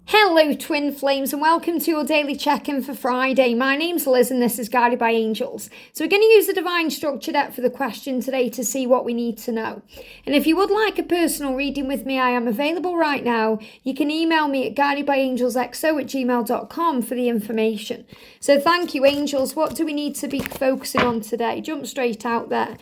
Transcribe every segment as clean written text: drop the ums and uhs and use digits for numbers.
Hello twin flames and welcome to your daily check-in for Friday. My name's Liz and this is Guided by Angels. So we're going to use the divine structure deck for the question today to see what we need to know. And if you would like a personal reading with me, I am available right now. You can email me at guidedbyangelsxo@gmail.com for the information. So thank you angels. What do we need to be focusing on today? Jump straight out there.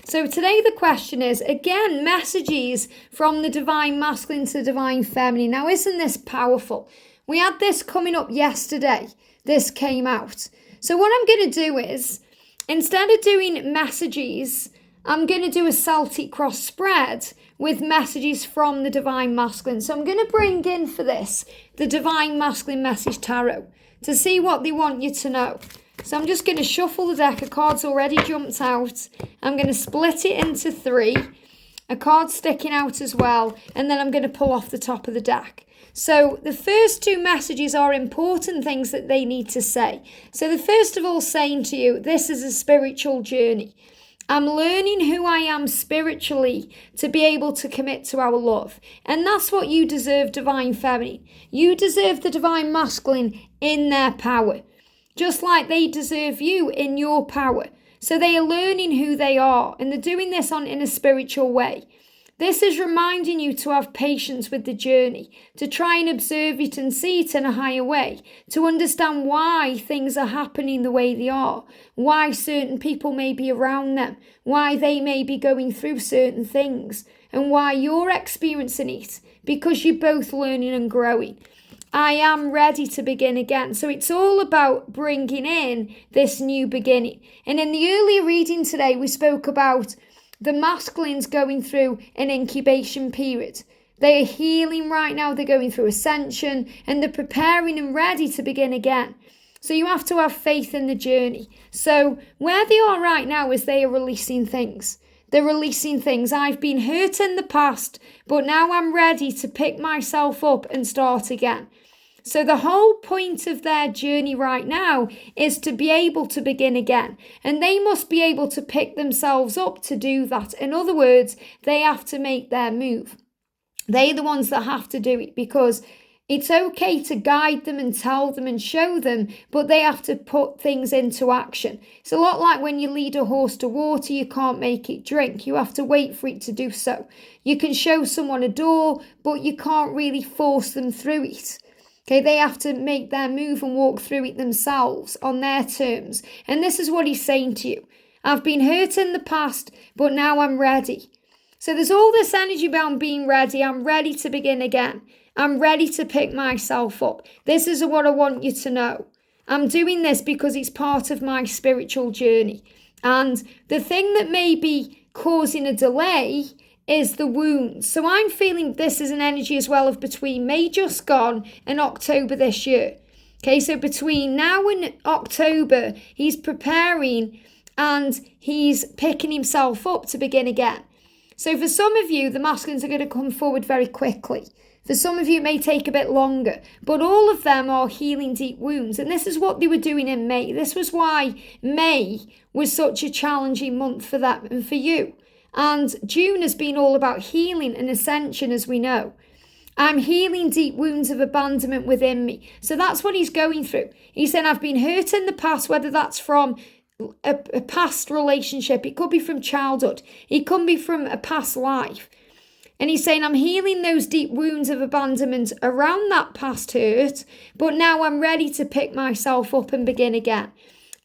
So today the question is, again, messages from the divine masculine to the divine feminine. Now, isn't this powerful? We had this coming up yesterday. This came out. So what I'm going to do is, instead of doing messages, I'm going to do a Celtic cross spread with messages from the divine masculine. So I'm going to bring in for this the divine masculine message tarot to see what they want you to know. So I'm just going to shuffle the deck. A card's already jumped out. I'm going to split it into three. A card sticking out as well. And then I'm going to pull off the top of the deck. So the first two messages are important things that they need to say. So the first of all saying to you, this is a spiritual journey. I'm learning who I am spiritually to be able to commit to our love. And that's what you deserve, divine feminine. You deserve the divine masculine in their power. Just like they deserve you in your power. So they are learning who they are and they're doing this in a spiritual way. This is reminding you to have patience with the journey, to try and observe it and see it in a higher way, to understand why things are happening the way they are, why certain people may be around them, why they may be going through certain things, and why you're experiencing it, because you're both learning and growing. I am ready to begin again. So it's all about bringing in this new beginning. And in the earlier reading today, we spoke about the masculines going through an incubation period. They are healing right now. They're going through ascension and they're preparing and ready to begin again. So you have to have faith in the journey. So where they are right now is they are releasing things. They're releasing things. I've been hurt in the past, but now I'm ready to pick myself up and start again. So the whole point of their journey right now is to be able to begin again. And they must be able to pick themselves up to do that. In other words, they have to make their move. They're the ones that have to do it, because it's okay to guide them and tell them and show them, but they have to put things into action. It's a lot like when you lead a horse to water, you can't make it drink. You have to wait for it to do so. You can show someone a door, but you can't really force them through it. Okay, they have to make their move and walk through it themselves on their terms. And this is what he's saying to you. I've been hurt in the past, but now I'm ready. So there's all this energy about being ready. I'm ready to begin again. I'm ready to pick myself up. This is what I want you to know. I'm doing this because it's part of my spiritual journey. And the thing that may be causing a delay is the wounds. So I'm feeling this is an energy as well of between May just gone and October this year. Okay, so between now and October, he's preparing and he's picking himself up to begin again. So for some of you, the masculines are going to come forward very quickly. For some of you, it may take a bit longer, but all of them are healing deep wounds. And this is what they were doing in May. This was why May was such a challenging month for them and for you. And June has been all about healing and ascension, as we know. I'm healing deep wounds of abandonment within me. So that's what he's going through. He's saying, I've been hurt in the past, whether that's from a past relationship. It could be from childhood. It could be from a past life. And he's saying, I'm healing those deep wounds of abandonment around that past hurt. But now I'm ready to pick myself up and begin again.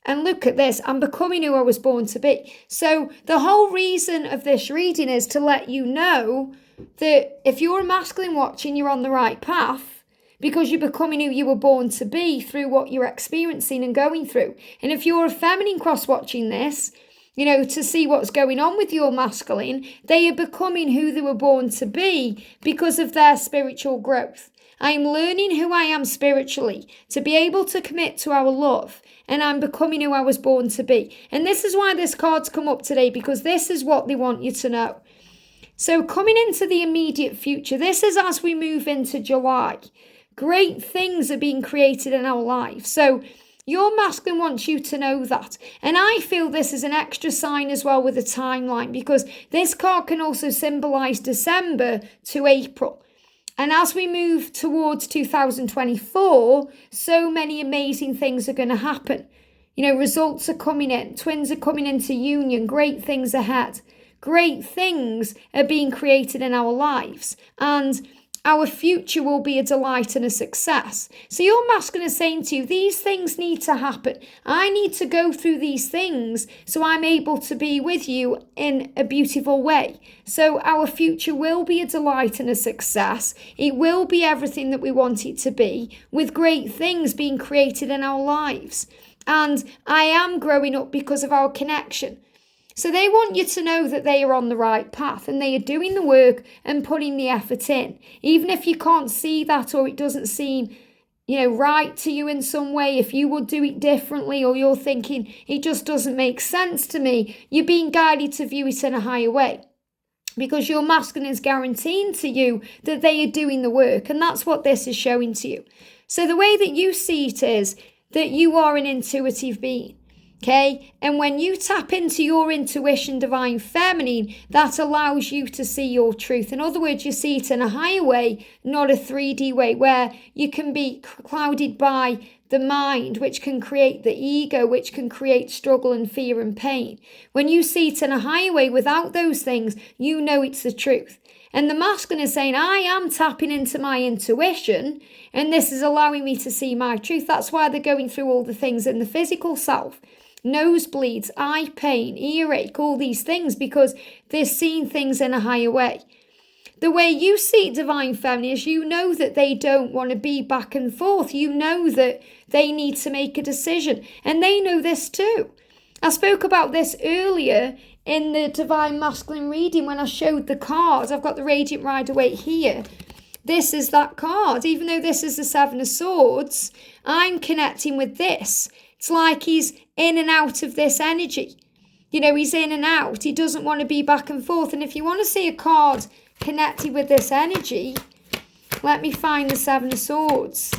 And look at this, I'm becoming who I was born to be. So the whole reason of this reading is to let you know that if you're a masculine watching, you're on the right path, because you're becoming who you were born to be through what you're experiencing and going through. And if you're a feminine cross watching this, you know, to see what's going on with your masculine, they are becoming who they were born to be because of their spiritual growth. I'm learning who I am spiritually to be able to commit to our love, and I'm becoming who I was born to be. And this is why this card's come up today, because this is what they want you to know. So coming into the immediate future, this is as we move into July. Great things are being created in our lives. So your masculine wants you to know that. And I feel this is an extra sign as well with a timeline, because this card can also symbolize December to April. And as we move towards 2024, so many amazing things are going to happen. Results are coming in. Twins are coming into union. Great things ahead. Great things are being created in our lives. And our future will be a delight and a success. So your masculine is saying to you, these things need to happen. I need to go through these things so I'm able to be with you in a beautiful way. So our future will be a delight and a success. It will be everything that we want it to be, with great things being created in our lives. And I am growing up because of our connection. So they want you to know that they are on the right path and they are doing the work and putting the effort in. Even if you can't see that, or it doesn't seem, right to you in some way, if you would do it differently, or you're thinking it just doesn't make sense to me, you're being guided to view it in a higher way. Because your masculine is guaranteeing to you that they are doing the work. And that's what this is showing to you. So the way that you see it is that you are an intuitive being. Okay, and when you tap into your intuition, divine feminine, that allows you to see your truth. In other words, you see it in a higher way, not a 3D way, where you can be clouded by the mind, which can create the ego, which can create struggle and fear and pain. When you see it in a higher way without those things, you know it's the truth. And the masculine is saying, I am tapping into my intuition, and this is allowing me to see my truth. That's why they're going through all the things in the physical self. Nosebleeds, eye pain, earache, all these things, because they're seeing things in a higher way. The way you see divine feminine is you know that they don't want to be back and forth. You know that they need to make a decision, and they know this too. I spoke about this earlier in the divine masculine reading when I showed the cards. I've got the Radiant Rider Waite here. This is that card. Even though this is the Seven of Swords, I'm connecting with this. It's like he's in and out of this energy. He's in and out. He doesn't want to be back and forth. And if you want to see a card connected with this energy, let me find the Seven of Swords.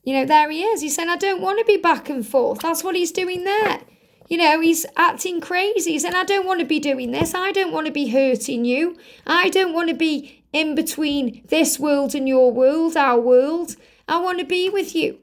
There he is. He's saying, I don't want to be back and forth. That's what he's doing there. He's acting crazy. He's saying, I don't want to be doing this. I don't want to be hurting you. I don't want to be in between this world and your world, our world. I want to be with you.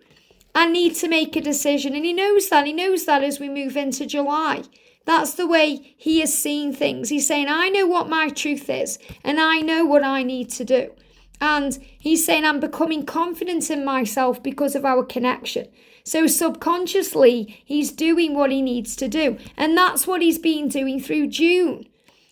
I need to make a decision. And he knows that. He knows that as we move into July. That's the way he is seeing things. He's saying, I know what my truth is, and I know what I need to do. And he's saying, I'm becoming confident in myself because of our connection. So subconsciously, he's doing what he needs to do. And that's what he's been doing through June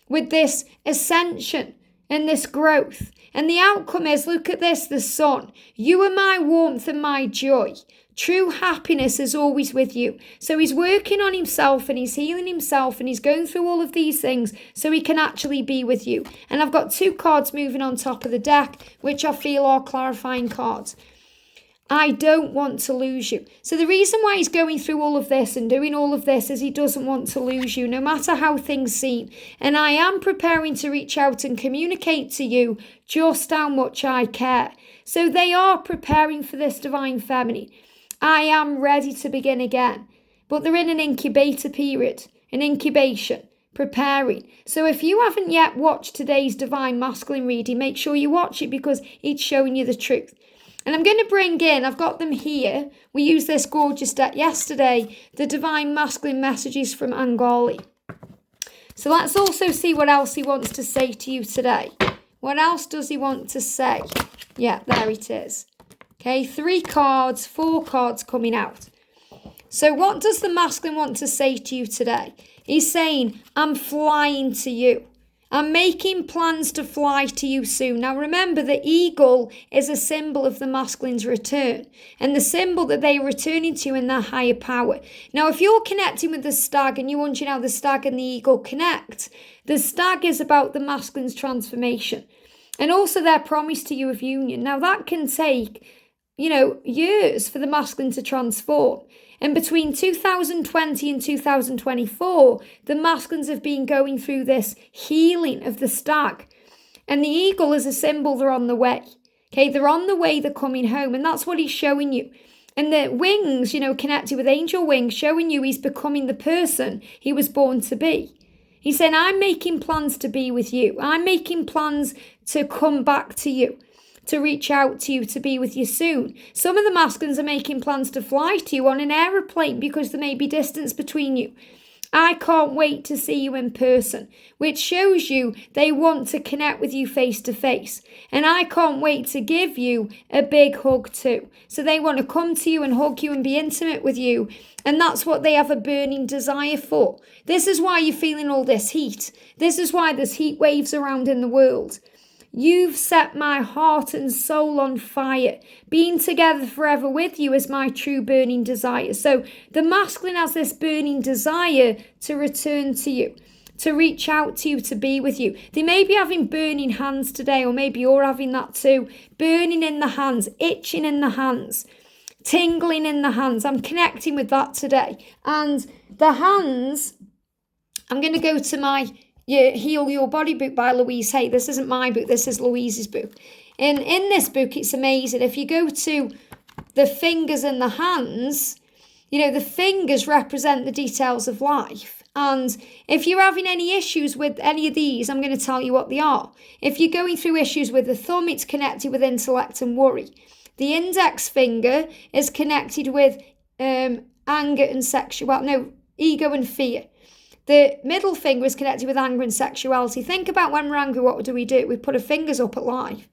with this ascension and this growth. And the outcome is, look at this, the sun. You are my warmth and my joy. True happiness is always with you. So he's working on himself and he's healing himself and he's going through all of these things so he can actually be with you. And I've got two cards moving on top of the deck, which I feel are clarifying cards. I don't want to lose you. So the reason why he's going through all of this and doing all of this is he doesn't want to lose you, no matter how things seem. And I am preparing to reach out and communicate to you just how much I care. So they are preparing for this divine feminine. I am ready to begin again. But they're in an incubator period, an incubation, preparing. So if you haven't yet watched today's divine masculine reading, make sure you watch it because it's showing you the truth. And I'm going to bring in, I've got them here. We used this gorgeous deck yesterday, the divine masculine messages from Angali. So let's also see what else he wants to say to you today. What else does he want to say? Yeah, there it is. Okay, 3 cards, 4 cards coming out. So what does the masculine want to say to you today? He's saying, I'm flying to you. I'm making plans to fly to you soon. Now remember, the eagle is a symbol of the masculine's return and the symbol that they are returning to in their higher power. Now, if you're connecting with the stag and you're wondering how the stag and the eagle connect, the stag is about the masculine's transformation and also their promise to you of union. Now, that can take years for the masculine to transform. And between 2020 and 2024, the masculines have been going through this healing of the stag. And the eagle is a symbol they're on the way. Okay, they're on the way, they're coming home. And that's what he's showing you. And the wings, connected with angel wings, showing you he's becoming the person he was born to be. He's saying, I'm making plans to be with you. I'm making plans to come back to you. to reach out to you, to be with you soon. Some of the masculines are making plans to fly to you on an aeroplane because there may be distance between you. I can't wait to see you in person, which shows you they want to connect with you face to face. And I can't wait to give you a big hug too. So they want to come to you and hug you and be intimate with you. And that's what they have a burning desire for. This is why you're feeling all this heat. This is why there's heat waves around in the world. You've set my heart and soul on fire. Being together forever with you is my true burning desire. So the masculine has this burning desire to return to you, to reach out to you, to be with you. They may be having burning hands today, or maybe you're having that too. Burning in the hands, itching in the hands, tingling in the hands. I'm connecting with that today. And the hands, I'm going to go to my Heal Your Body book by Louise Hay. This isn't my book, this is Louise's book. And in this book, it's amazing. If you go to the fingers and the hands, the fingers represent the details of life. And if you're having any issues with any of these, I'm going to tell you what they are. If you're going through issues with the thumb, it's connected with intellect and worry. The index finger is connected with anger and ego and fear. The middle finger is connected with anger and sexuality. Think about when we're angry, what do? We put our fingers up at life.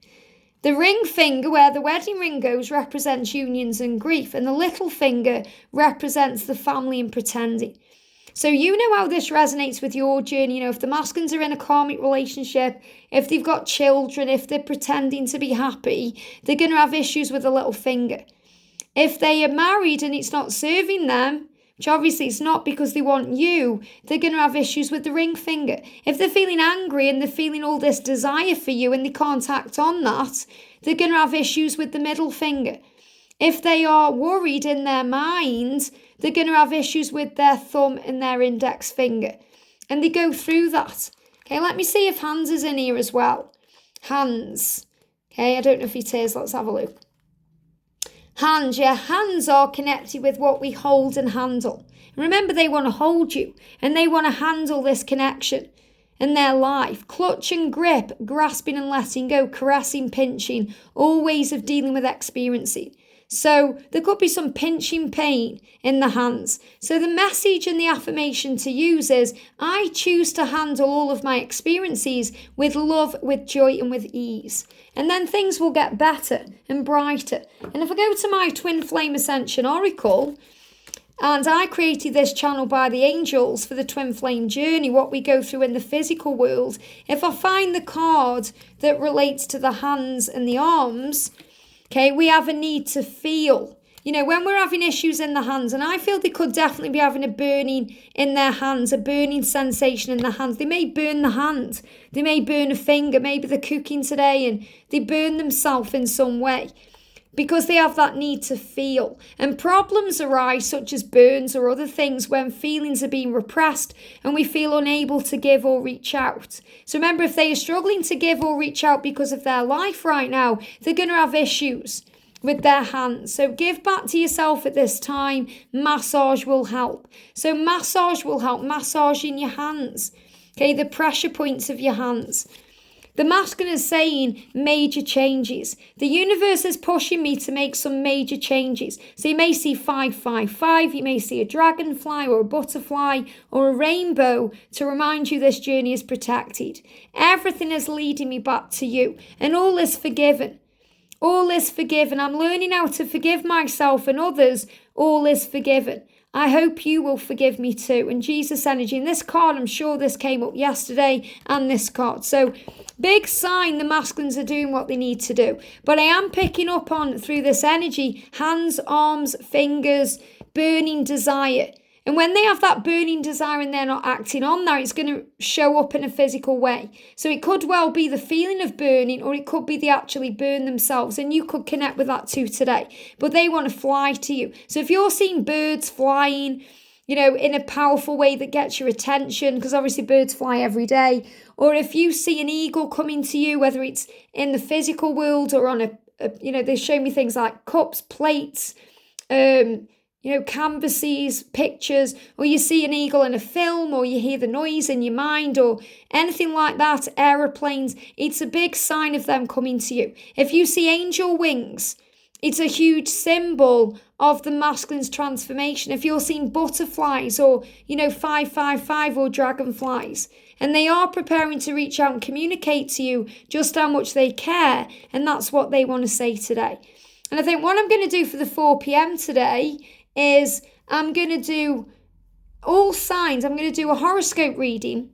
The ring finger, where the wedding ring goes, represents unions and grief. And the little finger represents the family and pretending. So you know how this resonates with your journey. If the masculines are in a karmic relationship, if they've got children, if they're pretending to be happy, they're going to have issues with the little finger. If they are married and it's not serving them, which obviously it's not because they want you, they're going to have issues with the ring finger. If they're feeling angry and they're feeling all this desire for you and they can't act on that, they're going to have issues with the middle finger. If they are worried in their mind, they're going to have issues with their thumb and their index finger. And they go through that. Okay, let me see if hands is in here as well. Hands. Okay, I don't know if it is. Let's have a look. Hands, hands are connected with what we hold and handle. Remember, they want to hold you and they want to handle this connection in their life. Clutch and grip, grasping and letting go, caressing, pinching, all ways of dealing with experiencing. So there could be some pinching pain in the hands. So the message and the affirmation to use is, I choose to handle all of my experiences with love, with joy and with ease. And then things will get better and brighter. And if I go to my Twin Flame Ascension Oracle, and I created this channel by the angels for the Twin Flame journey, what we go through in the physical world, if I find the card that relates to the hands and the arms, okay, we have a need to feel. When we're having issues in the hands, and I feel they could definitely be having a burning in their hands, a burning sensation in the hands. They may burn the hand. They may burn a finger. Maybe they're cooking today and they burn themselves in some way because they have that need to feel. And problems arise, such as burns or other things, when feelings are being repressed and we feel unable to give or reach out. So remember, if they are struggling to give or reach out because of their life right now, they're going to have issues with their hands. So give back to yourself at this time. Massage will help. So massage will help. Massaging your hands. Okay, the pressure points of your hands. The masculine is saying major changes. The universe is pushing me to make some major changes. So you may see 555, you may see a dragonfly or a butterfly or a rainbow to remind you this journey is protected. Everything is leading me back to you, and all is forgiven. All is forgiven. I'm learning how to forgive myself and others. All is forgiven. I hope you will forgive me too. And Jesus energy. And this card, I'm sure this came up yesterday, and this card. So big sign the masculines are doing what they need to do. But I am picking up on, through this energy, hands, arms, fingers, burning desire. And when they have that burning desire and they're not acting on that, it's going to show up in a physical way. So it could well be the feeling of burning, or it could be they actually burn themselves. And you could connect with that too today. But they want to fly to you. So if you're seeing birds flying, in a powerful way that gets your attention, because obviously birds fly every day. Or if you see an eagle coming to you, whether it's in the physical world or on they show me things like cups, plates, canvases, pictures, or you see an eagle in a film, or you hear the noise in your mind, or anything like that, aeroplanes, it's a big sign of them coming to you. If you see angel wings, it's a huge symbol of the masculine's transformation. If you're seeing butterflies or, 555 or dragonflies, and they are preparing to reach out and communicate to you just how much they care, and that's what they want to say today. And I think what I'm going to do for the 4 p.m. today is I'm going to do all signs. I'm going to do a horoscope reading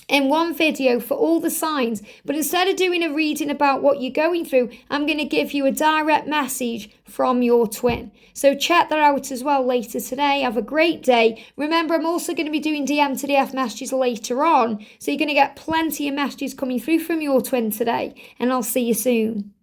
in one video for all the signs. But instead of doing a reading about what you're going through, I'm going to give you a direct message from your twin. So check that out as well later today. Have a great day. Remember, I'm also going to be doing DM to DF messages later on. So you're going to get plenty of messages coming through from your twin today. And I'll see you soon.